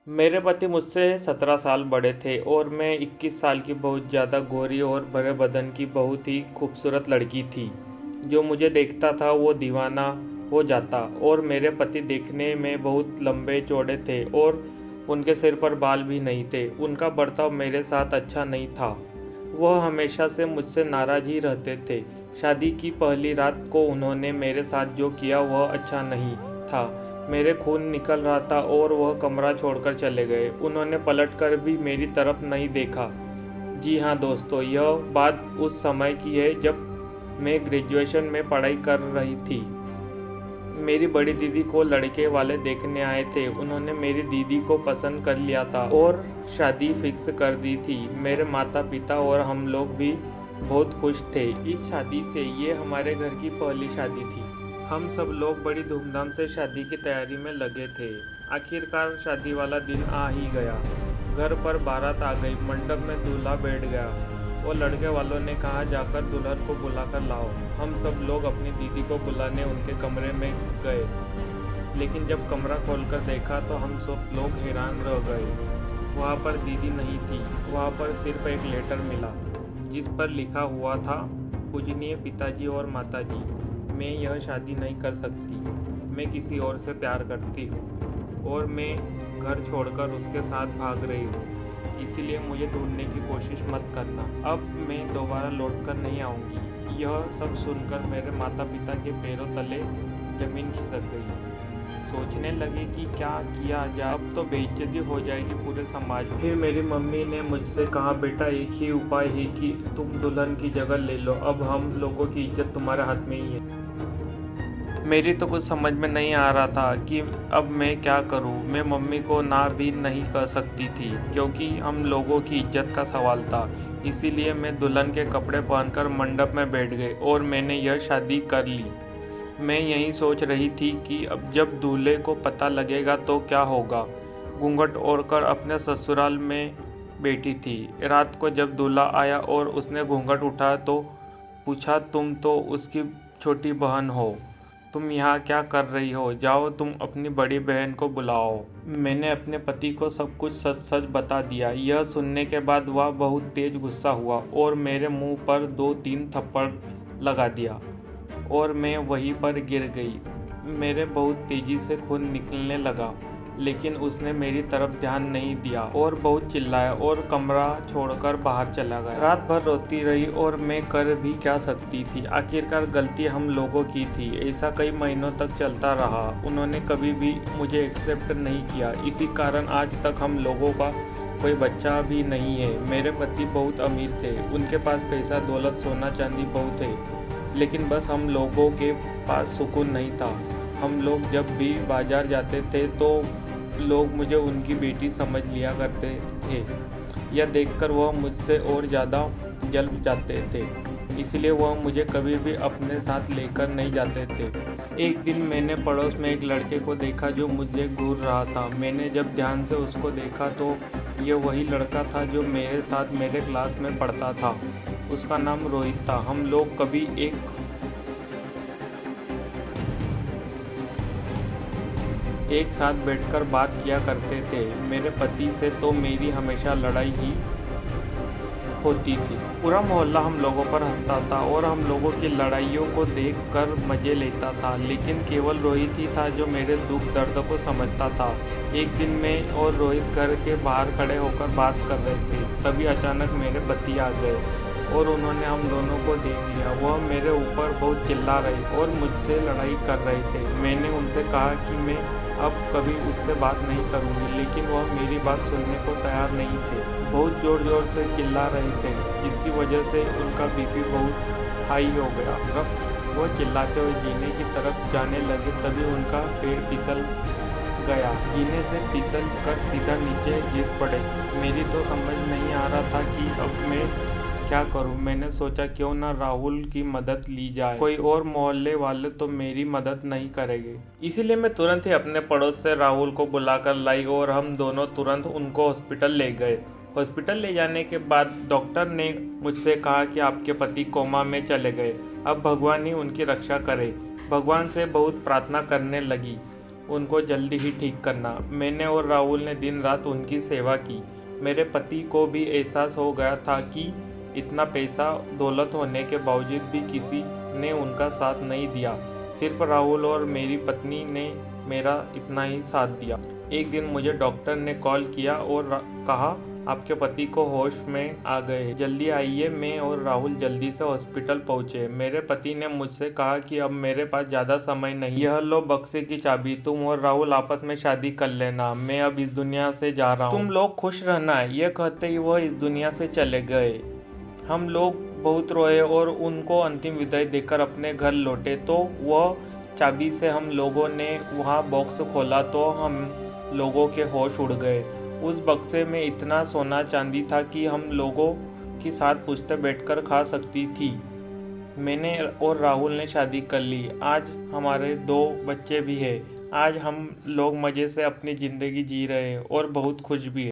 मेरे पति मुझसे 17 साल बड़े थे और मैं 21 साल की बहुत ज़्यादा गोरी और भरे बदन की बहुत ही खूबसूरत लड़की थी। जो मुझे देखता था वो दीवाना हो जाता। और मेरे पति देखने में बहुत लंबे चौड़े थे और उनके सिर पर बाल भी नहीं थे। उनका बर्ताव मेरे साथ अच्छा नहीं था। वह हमेशा से मुझसे नाराज़ ही रहते थे। शादी की पहली रात को उन्होंने मेरे साथ जो किया वह अच्छा नहीं था। मेरे खून निकल रहा था और वह कमरा छोड़कर चले गए। उन्होंने पलटकर भी मेरी तरफ नहीं देखा। जी हाँ दोस्तों, यह बात उस समय की है जब मैं ग्रेजुएशन में पढ़ाई कर रही थी। मेरी बड़ी दीदी को लड़के वाले देखने आए थे। उन्होंने मेरी दीदी को पसंद कर लिया था और शादी फिक्स कर दी थी। मेरे माता पिता और हम लोग भी बहुत खुश थे इस शादी से। ये हमारे घर की पहली शादी थी। हम सब लोग बड़ी धूमधाम से शादी की तैयारी में लगे थे। आखिरकार शादी वाला दिन आ ही गया। घर पर बारात आ गई। मंडप में दूल्हा बैठ गया और लड़के वालों ने कहा जाकर दुल्हन को बुलाकर लाओ। हम सब लोग अपनी दीदी को बुलाने उनके कमरे में गए, लेकिन जब कमरा खोलकर देखा तो हम सब लोग हैरान रह गए। वहाँ पर दीदी नहीं थी। वहाँ पर सिर्फ एक लेटर मिला जिस पर लिखा हुआ था, पूजनीय पिताजी और माताजी, मैं यह शादी नहीं कर सकती। मैं किसी और से प्यार करती हूँ और मैं घर छोड़कर उसके साथ भाग रही हूँ। इसीलिए मुझे ढूंढने की कोशिश मत करना। अब मैं दोबारा लौटकर नहीं आऊँगी। यह सब सुनकर मेरे माता पिता के पैरों तले जमीन खिसक गई। सोचने लगे कि क्या किया जाए, अब तो बेइज्जती हो जाएगी पूरे समाज में। फिर मेरी मम्मी ने मुझसे कहा, बेटा एक ही उपाय है कि तुम दुल्हन की जगह ले लो। अब हम लोगों की इज्जत तुम्हारे हाथ में ही है। मेरी तो कुछ समझ में नहीं आ रहा था कि अब मैं क्या करूं। मैं मम्मी को ना भी नहीं कह सकती थी क्योंकि हम लोगों की इज्जत का सवाल था। इसीलिए मैं दुल्हन के कपड़े पहनकर मंडप में बैठ गई और मैंने यह शादी कर ली। मैं यही सोच रही थी कि अब जब दूल्हे को पता लगेगा तो क्या होगा। घूंघट ओढ़कर अपने ससुराल में बैठी थी। रात को जब दूल्हा आया और उसने घूंघट उठाया तो पूछा, तुम तो उसकी छोटी बहन हो, तुम यहाँ क्या कर रही हो? जाओ तुम अपनी बड़ी बहन को बुलाओ। मैंने अपने पति को सब कुछ सच सच बता दिया। यह सुनने के बाद वह बहुत तेज गुस्सा हुआ और मेरे मुंह पर 2-3 थप्पड़ लगा दिया और मैं वहीं पर गिर गई। मेरे बहुत तेजी से खून निकलने लगा, लेकिन उसने मेरी तरफ ध्यान नहीं दिया और बहुत चिल्लाया और कमरा छोड़कर बाहर चला गया। रात भर रोती रही और मैं कर भी क्या सकती थी। आखिरकार गलती हम लोगों की थी। ऐसा कई महीनों तक चलता रहा। उन्होंने कभी भी मुझे एक्सेप्ट नहीं किया। इसी कारण आज तक हम लोगों का कोई बच्चा भी नहीं है। मेरे पति बहुत अमीर थे। उनके पास पैसा, दौलत, सोना चांदी बहुत है, लेकिन बस हम लोगों के पास सुकून नहीं था। हम लोग जब भी बाजार जाते थे तो लोग मुझे उनकी बेटी समझ लिया करते थे। यह देखकर वह मुझसे और ज़्यादा जल जाते थे। इसलिए वह मुझे कभी भी अपने साथ लेकर नहीं जाते थे। एक दिन मैंने पड़ोस में एक लड़के को देखा जो मुझे घूर रहा था। मैंने जब ध्यान से उसको देखा तो ये वही लड़का था जो मेरे साथ मेरे क्लास में पढ़ता था। उसका नाम रोहित था। हम लोग कभी एक साथ बैठकर बात किया करते थे। मेरे पति से तो मेरी हमेशा लड़ाई ही होती थी। पूरा मोहल्ला हम लोगों पर हंसता था और हम लोगों की लड़ाइयों को देखकर मज़े लेता था, लेकिन केवल रोहित ही था जो मेरे दुख दर्द को समझता था। एक दिन मैं और रोहित घर के बाहर खड़े होकर बात कर रहे थे। तभी अचानक मेरे पति आ गए और उन्होंने हम दोनों को देख लिया। वह मेरे ऊपर बहुत चिल्ला रहे और मुझसे लड़ाई कर रहे थे। मैंने उनसे कहा कि मैं अब कभी उससे बात नहीं करूंगी, लेकिन वह मेरी बात सुनने को तैयार नहीं थे। बहुत ज़ोर ज़ोर से चिल्ला रहे थे, जिसकी वजह से उनका बीपी बहुत हाई हो गया। जब वो चिल्लाते हुए जीने की तरफ जाने लगे तभी उनका पैर फिसल गया। जीने से फिसल कर सीधा नीचे गिर पड़े। मेरी तो समझ नहीं आ रहा था कि अब मैं क्या करूं। मैंने सोचा क्यों ना राहुल की मदद ली जाए। कोई और मोहल्ले वाले तो मेरी मदद नहीं करेंगे। इसीलिए मैं तुरंत ही अपने पड़ोस से राहुल को बुलाकर लाई और हम दोनों तुरंत उनको हॉस्पिटल ले गए। हॉस्पिटल ले जाने के बाद डॉक्टर ने मुझसे कहा कि आपके पति कोमा में चले गए। अब भगवान ही उनकी रक्षा करे। भगवान से बहुत प्रार्थना करने लगी। उनको जल्दी ही ठीक करना। मैंने और राहुल ने दिन रात उनकी सेवा की। मेरे पति को भी एहसास हो गया था कि इतना पैसा दौलत होने के बावजूद भी किसी ने उनका साथ नहीं दिया। सिर्फ राहुल और मेरी पत्नी ने मेरा इतना ही साथ दिया। एक दिन मुझे डॉक्टर ने कॉल किया और कहा, आपके पति को होश में आ गए, जल्दी आइए। मैं और राहुल जल्दी से हॉस्पिटल पहुंचे। मेरे पति ने मुझसे कहा कि अब मेरे पास ज़्यादा समय नहीं, यह लो बक्से की चाबी, तुम और राहुल आपस में शादी कर लेना, मैं अब इस दुनिया से जा रहा हूँ, तुम लोग खुश रहना। यह कहते ही वह इस दुनिया से चले गए। हम लोग बहुत रोए और उनको अंतिम विदाई देकर अपने घर लौटे तो वह चाबी से हम लोगों ने वहाँ बॉक्स खोला तो हम लोगों के होश उड़ गए। उस बक्से में इतना सोना चांदी था कि हम लोगों के साथ पूछते बैठकर खा सकती थी। मैंने और राहुल ने शादी कर ली। आज हमारे 2 बच्चे भी हैं। आज हम लोग मज़े से अपनी ज़िंदगी जी रहे हैं और बहुत खुश भी हैं।